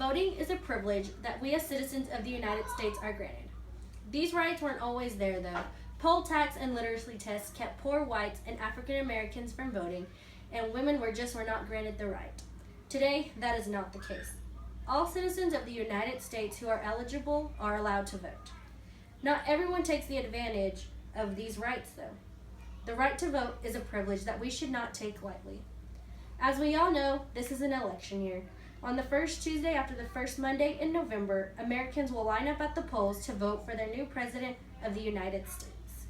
Voting is a privilege that we as citizens of the United States are granted. These rights weren't always there, though. Poll tax and literacy tests kept poor whites and African Americans from voting, and women were not granted the right. Today, that is not the case. All citizens of the United States who are eligible are allowed to vote. Not everyone takes the advantage of these rights, though. The right to vote is a privilege that we should not take lightly. As we all know, this is an election year. On the first Tuesday after the first Monday in November, Americans will line up at the polls to vote for their new President of the United States.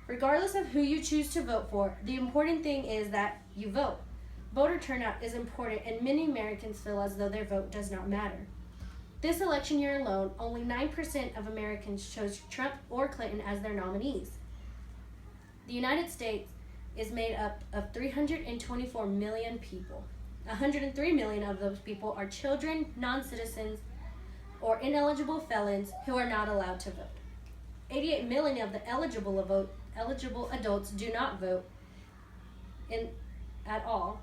Regardless of who you choose to vote for, the important thing is that you vote. Voter turnout is important, and many Americans feel as though their vote does not matter. This election year alone, only 9% of Americans chose Trump or Clinton as their nominees. The United States is made up of 324 million people. 103 million of those people are children, non-citizens, or ineligible felons who are not allowed to vote. 88 million of the eligible adults do not vote at all.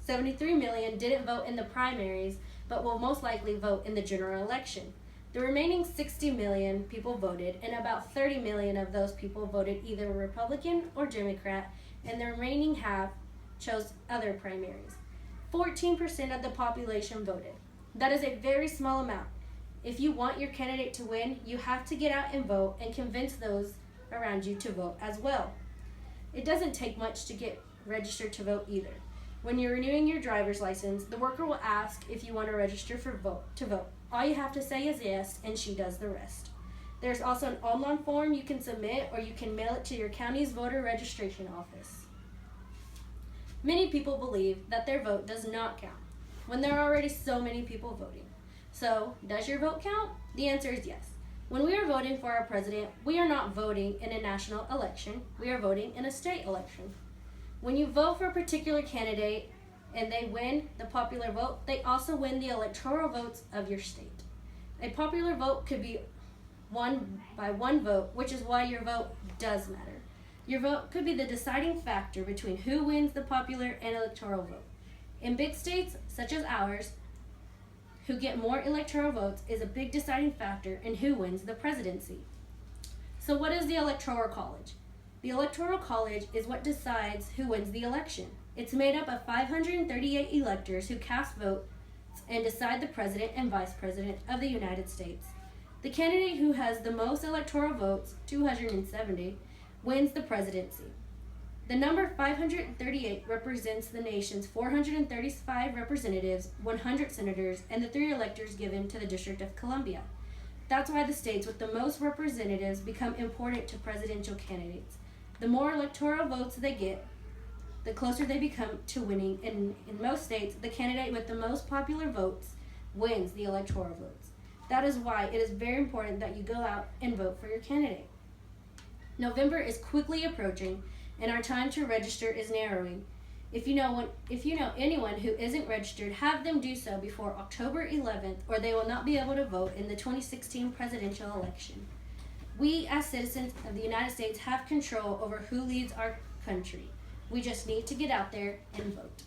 73 million didn't vote in the primaries, but will most likely vote in the general election. The remaining 60 million people voted, and about 30 million of those people voted either Republican or Democrat, and the remaining half chose other primaries. 14% of the population voted. That is a very small amount. If you want your candidate to win, you have to get out and vote and convince those around you to vote as well. It doesn't take much to get registered to vote either. When you're renewing your driver's license, the worker will ask if you want to register to vote. All you have to say is yes, and she does the rest. There's also an online form you can submit, or you can mail it to your county's voter registration office. Many people believe that their vote does not count when there are already so many people voting. So, does your vote count? The answer is yes. When we are voting for our president, we are not voting in a national election, we are voting in a state election. When you vote for a particular candidate and they win the popular vote, they also win the electoral votes of your state. A popular vote could be won by one vote, which is why your vote does matter. Your vote could be the deciding factor between who wins the popular and electoral vote. In big states, such as ours, who get more electoral votes is a big deciding factor in who wins the presidency. So what is the Electoral College? The Electoral College is what decides who wins the election. It's made up of 538 electors who cast votes and decide the president and vice president of the United States. The candidate who has the most electoral votes, 270, wins the presidency. The number 538 represents the nation's 435 representatives, 100 senators, and the 3 electors given to the District of Columbia. That's why the states with the most representatives become important to presidential candidates. The more electoral votes they get, the closer they become to winning. In most states, the candidate with the most popular votes wins the electoral votes. That is why it is very important that you go out and vote for your candidate. November is quickly approaching, and our time to register is narrowing. If you know anyone who isn't registered, have them do so before October 11th, or they will not be able to vote in the 2016 presidential election. We, as citizens of the United States, have control over who leads our country. We just need to get out there and vote.